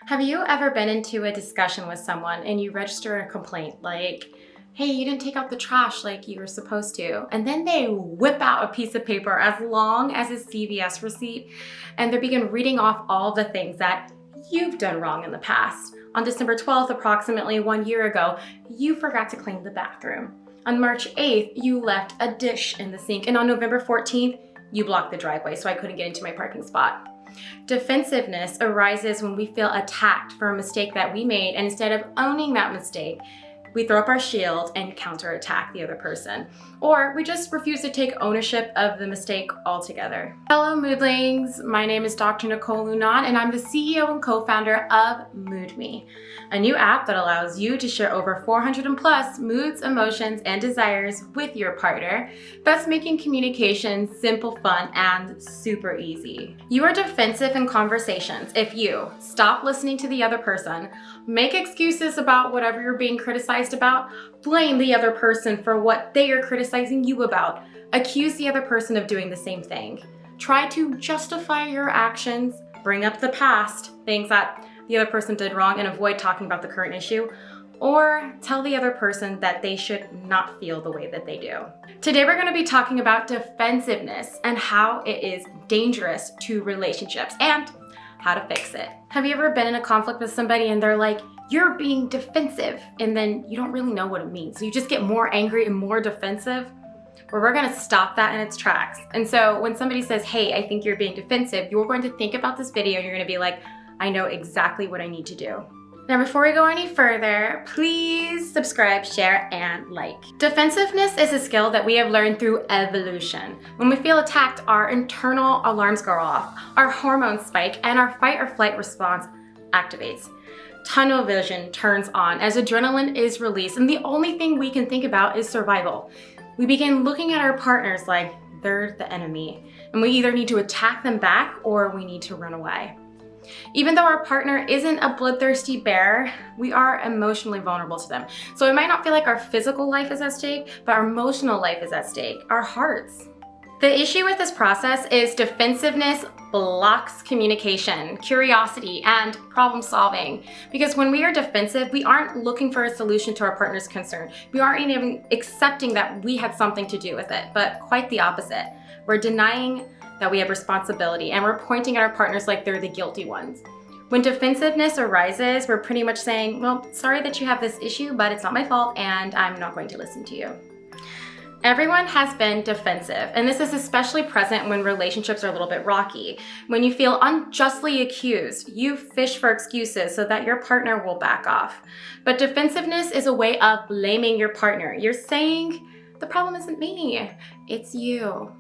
Have you ever been into a discussion with someone and you register a complaint like, hey, you didn't take out the trash like you were supposed to, and then they whip out a piece of paper as long as a CVS receipt and they begin reading off all the things that you've done wrong in the past. On December 12th, approximately 1 year ago, you forgot to clean the bathroom. On March 8th, you left a dish in the sink, and on November 14th, you blocked the driveway so I couldn't get into my parking spot. Defensiveness arises when we feel attacked for a mistake that we made, and instead of owning that mistake, we throw up our shield and counterattack the other person. Or we just refuse to take ownership of the mistake altogether. Hello Moodlings, my name is Dr. Nicole Lunan and I'm the CEO and co-founder of MoodMe, a new app that allows you to share over 400 and plus moods, emotions, and desires with your partner, thus making communication simple, fun, and super easy. You are defensive in conversations if you stop listening to the other person, make excuses about whatever you're being criticized about, blame the other person for what they are criticizing you about, accuse the other person of doing the same thing, try to justify your actions, bring up the past, things that the other person did wrong, and avoid talking about the current issue, or tell the other person that they should not feel the way that they do. Today we're going to be talking about defensiveness and how it is dangerous to relationships and how to fix it. Have you ever been in a conflict with somebody and they're like, you're being defensive, and then you don't really know what it means. So you just get more angry and more defensive. Well, we're gonna stop that in its tracks. And so when somebody says, hey, I think you're being defensive, you're going to think about this video and you're gonna be like, I know exactly what I need to do. Now, before we go any further, please subscribe, share, and like. Defensiveness is a skill that we have learned through evolution. When we feel attacked, our internal alarms go off, our hormones spike, and our fight or flight response activates. Tunnel vision turns on as adrenaline is released, and the only thing we can think about is survival. We begin looking at our partners like they're the enemy, and we either need to attack them back or we need to run away. Even though our partner isn't a bloodthirsty bear, we are emotionally vulnerable to them. So it might not feel like our physical life is at stake, but our emotional life is at stake, our hearts. The issue with this process is defensiveness blocks communication, curiosity, and problem solving. Because when we are defensive, we aren't looking for a solution to our partner's concern. We aren't even accepting that we had something to do with it, but quite the opposite. We're denying that we have responsibility, and we're pointing at our partners like they're the guilty ones. When defensiveness arises, we're pretty much saying, well, sorry that you have this issue, but it's not my fault, and I'm not going to listen to you. Everyone has been defensive, and this is especially present when relationships are a little bit rocky. When you feel unjustly accused, you fish for excuses so that your partner will back off. But defensiveness is a way of blaming your partner. You're saying, the problem isn't me, it's you.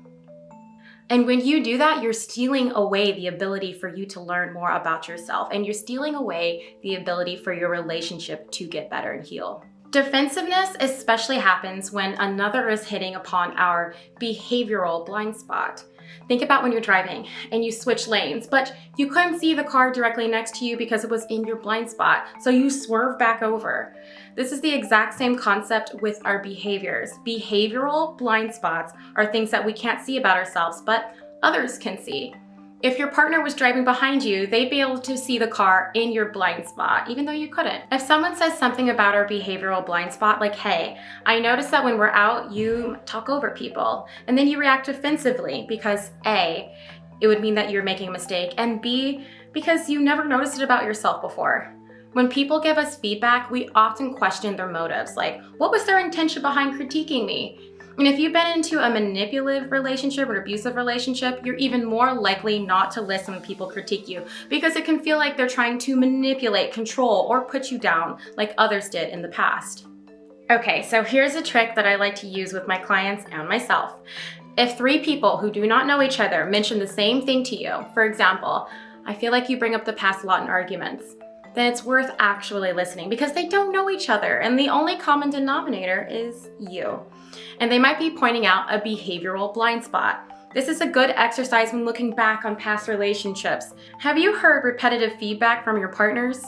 And when you do that, you're stealing away the ability for you to learn more about yourself, and you're stealing away the ability for your relationship to get better and heal. Defensiveness especially happens when another is hitting upon our behavioral blind spot. Think about when you're driving and you switch lanes, but you couldn't see the car directly next to you because it was in your blind spot, so you swerve back over. This is the exact same concept with our behaviors. Behavioral blind spots are things that we can't see about ourselves, but others can see. If your partner was driving behind you, they'd be able to see the car in your blind spot, even though you couldn't. If someone says something about our behavioral blind spot, like, hey, I noticed that when we're out, you talk over people, and then you react defensively because A, it would mean that you're making a mistake, and B, because you never noticed it about yourself before. When people give us feedback, we often question their motives, like, what was their intention behind critiquing me? And if you've been into a manipulative relationship or an abusive relationship, you're even more likely not to listen when people critique you because it can feel like they're trying to manipulate, control, or put you down like others did in the past. Okay, so here's a trick that I like to use with my clients and myself. If 3 people who do not know each other mention the same thing to you, for example, I feel like you bring up the past a lot in arguments, then it's worth actually listening because they don't know each other and the only common denominator is you. And they might be pointing out a behavioral blind spot. This is a good exercise when looking back on past relationships. Have you heard repetitive feedback from your partners?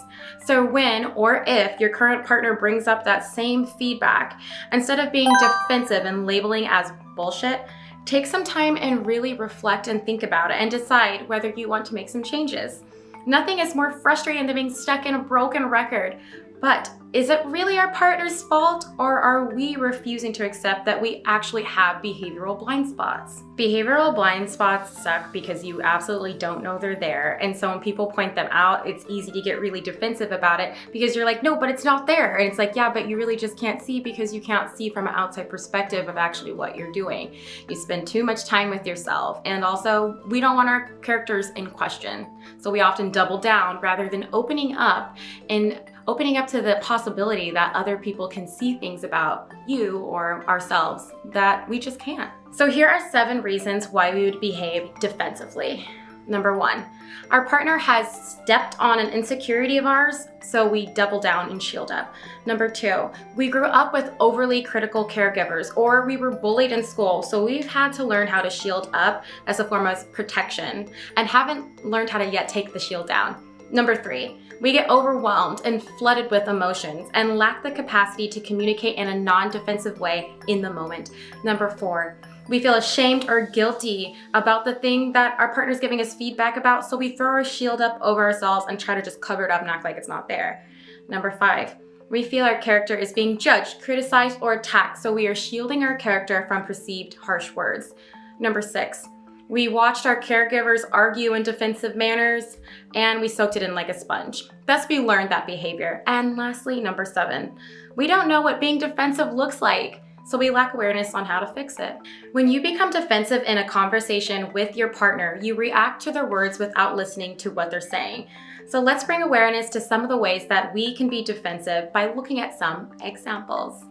So when or if your current partner brings up that same feedback, instead of being defensive and labeling as bullshit, take some time and really reflect and think about it and decide whether you want to make some changes. Nothing is more frustrating than being stuck in a broken record. But is it really our partner's fault, or are we refusing to accept that we actually have behavioral blind spots? Behavioral blind spots suck because you absolutely don't know they're there. And so when people point them out, it's easy to get really defensive about it because you're like, no, but it's not there. And it's like, yeah, but you really just can't see because you can't see from an outside perspective of actually what you're doing. You spend too much time with yourself. And also, we don't want our characters in question. So we often double down rather than opening up to the possibility that other people can see things about you or ourselves that we just can't. So here are 7 reasons why we would behave defensively. Number 1, our partner has stepped on an insecurity of ours, so we double down and shield up. Number 2, we grew up with overly critical caregivers, or we were bullied in school, so we've had to learn how to shield up as a form of protection and haven't learned how to yet take the shield down. Number 3, we get overwhelmed and flooded with emotions and lack the capacity to communicate in a non-defensive way in the moment. Number 4, we feel ashamed or guilty about the thing that our partner's giving us feedback about, so we throw our shield up over ourselves and try to just cover it up and act like it's not there. Number 5, we feel our character is being judged, criticized, or attacked, so we are shielding our character from perceived harsh words. Number 6, we watched our caregivers argue in defensive manners, and we soaked it in like a sponge. Thus, we learned that behavior. And lastly, number 7, we don't know what being defensive looks like, so we lack awareness on how to fix it. When you become defensive in a conversation with your partner, you react to their words without listening to what they're saying. So let's bring awareness to some of the ways that we can be defensive by looking at some examples.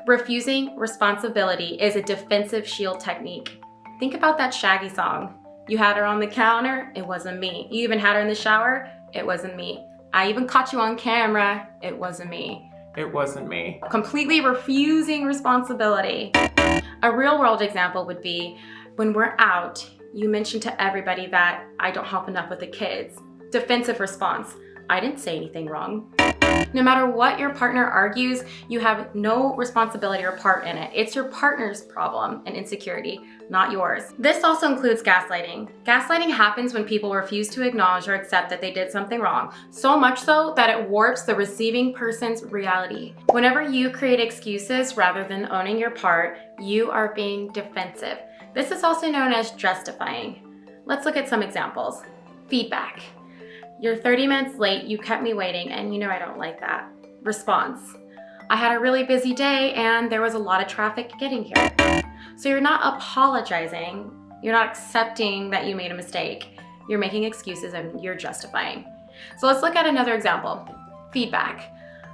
Refusing responsibility is a defensive shield technique. Think about that Shaggy song. You had her on the counter, it wasn't me. You even had her in the shower, it wasn't me. I even caught you on camera, it wasn't me. It wasn't me. Completely refusing responsibility. A real world example would be when we're out, you mention to everybody that I don't help enough with the kids. Defensive response, I didn't say anything wrong. No matter what your partner argues, you have no responsibility or part in it. It's your partner's problem and insecurity, not yours. This also includes gaslighting. Gaslighting happens when people refuse to acknowledge or accept that they did something wrong, so much so that it warps the receiving person's reality. Whenever you create excuses rather than owning your part, you are being defensive. This is also known as justifying. Let's look at some examples. Feedback. You're 30 minutes late, you kept me waiting, and you know I don't like that. Response. I had a really busy day and there was a lot of traffic getting here. So you're not apologizing, you're not accepting that you made a mistake. You're making excuses and you're justifying. So let's look at another example. Feedback.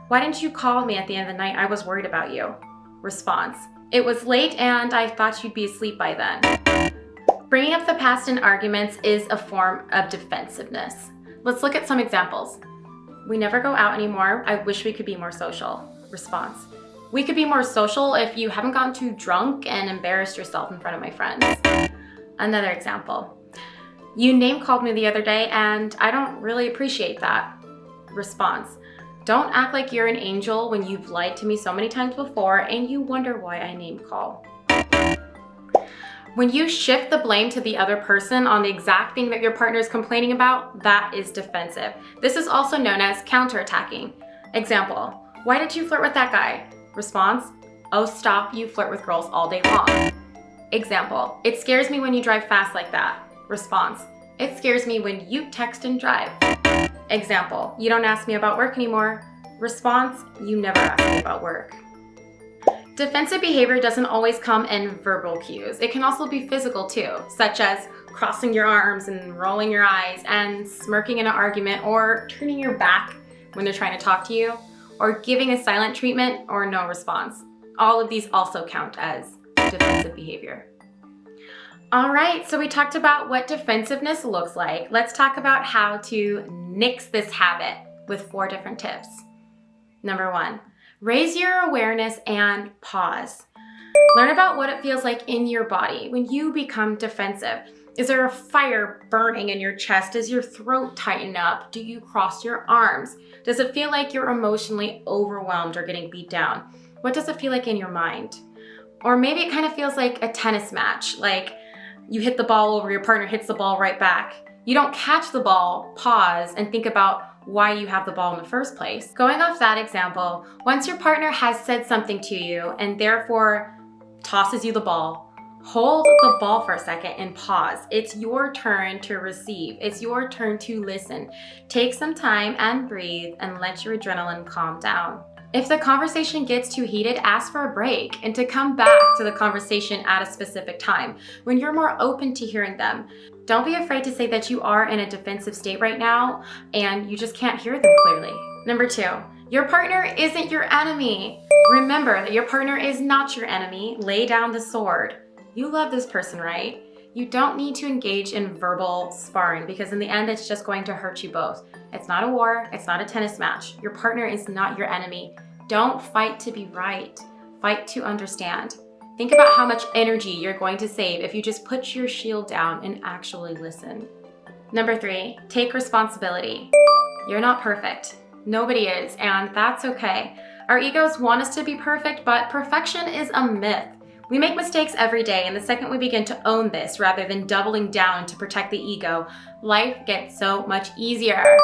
Why didn't you call me at the end of the night? I was worried about you. Response. It was late and I thought you'd be asleep by then. Bringing up the past in arguments is a form of defensiveness. Let's look at some examples. We never go out anymore. I wish we could be more social. Response. We could be more social if you haven't gotten too drunk and embarrassed yourself in front of my friends. Another example. You name called me the other day and I don't really appreciate that. Response. Don't act like you're an angel when you've lied to me so many times before and you wonder why I name call. When you shift the blame to the other person on the exact thing that your partner is complaining about, that is defensive. This is also known as counterattacking. Example, why did you flirt with that guy? Response, oh stop, you flirt with girls all day long. Example, it scares me when you drive fast like that. Response, it scares me when you text and drive. Example, you don't ask me about work anymore. Response, you never ask me about work. Defensive behavior doesn't always come in verbal cues. It can also be physical too, such as crossing your arms and rolling your eyes and smirking in an argument or turning your back when they're trying to talk to you or giving a silent treatment or no response. All of these also count as defensive behavior. All right, so we talked about what defensiveness looks like. Let's talk about how to nix this habit with 4 different tips. Number 1. Raise your awareness and pause. Learn about what it feels like in your body when you become defensive. Is there a fire burning in your chest? Does your throat tighten up? Do you cross your arms? Does it feel like you're emotionally overwhelmed or getting beat down? What does it feel like in your mind? Or maybe it kind of feels like a tennis match, like you hit the ball over, your partner hits the ball right back. You don't catch the ball, pause, and think about why you have the ball in the first place. Going off that example, once your partner has said something to you and therefore tosses you the ball, hold the ball for a second and pause. It's your turn to receive. It's your turn to listen. Take some time and breathe and let your adrenaline calm down. If the conversation gets too heated, ask for a break and to come back to the conversation at a specific time when you're more open to hearing them. Don't be afraid to say that you are in a defensive state right now and you just can't hear them clearly. Number 2, your partner isn't your enemy. Remember that your partner is not your enemy. Lay down the sword. You love this person, right? You don't need to engage in verbal sparring because in the end, it's just going to hurt you both. It's not a war. It's not a tennis match. Your partner is not your enemy. Don't fight to be right. Fight to understand. Think about how much energy you're going to save if you just put your shield down and actually listen. Number 3, take responsibility. You're not perfect. Nobody is, and that's okay. Our egos want us to be perfect, but perfection is a myth. We make mistakes every day, and the second we begin to own this rather than doubling down to protect the ego, life gets so much easier.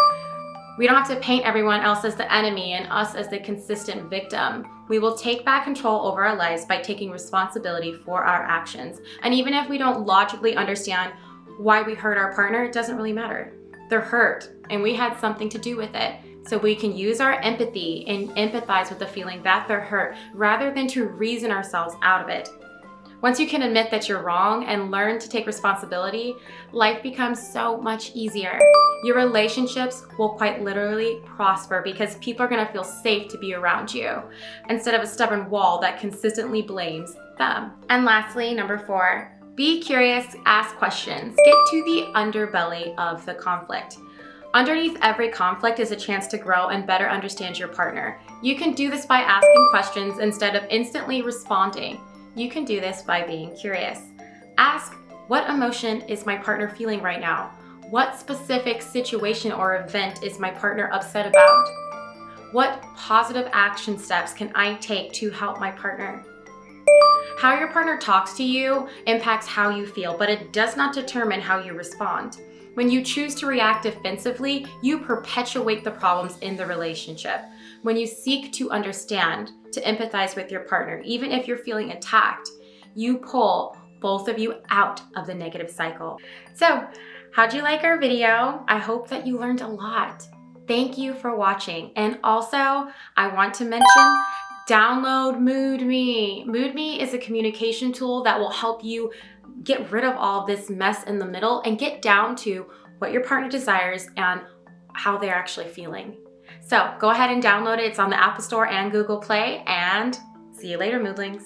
We don't have to paint everyone else as the enemy and us as the consistent victim. We will take back control over our lives by taking responsibility for our actions. And even if we don't logically understand why we hurt our partner, it doesn't really matter. They're hurt, and we had something to do with it. So we can use our empathy and empathize with the feeling that they're hurt rather than to reason ourselves out of it. Once you can admit that you're wrong and learn to take responsibility, life becomes so much easier. Your relationships will quite literally prosper because people are going to feel safe to be around you instead of a stubborn wall that consistently blames them. And lastly, number 4, be curious, ask questions. Get to the underbelly of the conflict. Underneath every conflict is a chance to grow and better understand your partner. You can do this by asking questions instead of instantly responding. You can do this by being curious. Ask, what emotion is my partner feeling right now? What specific situation or event is my partner upset about? What positive action steps can I take to help my partner? How your partner talks to you impacts how you feel, but it does not determine how you respond. When you choose to react defensively, you perpetuate the problems in the relationship. When you seek to understand, to empathize with your partner, even if you're feeling attacked, you pull both of you out of the negative cycle. So, how'd you like our video? I hope that you learned a lot. Thank you for watching. And also, I want to mention, download MoodMe. MoodMe is a communication tool that will help you get rid of all this mess in the middle and get down to what your partner desires and how they're actually feeling. So go ahead and download it. It's on the Apple Store and Google Play, and see you later, Moodlings.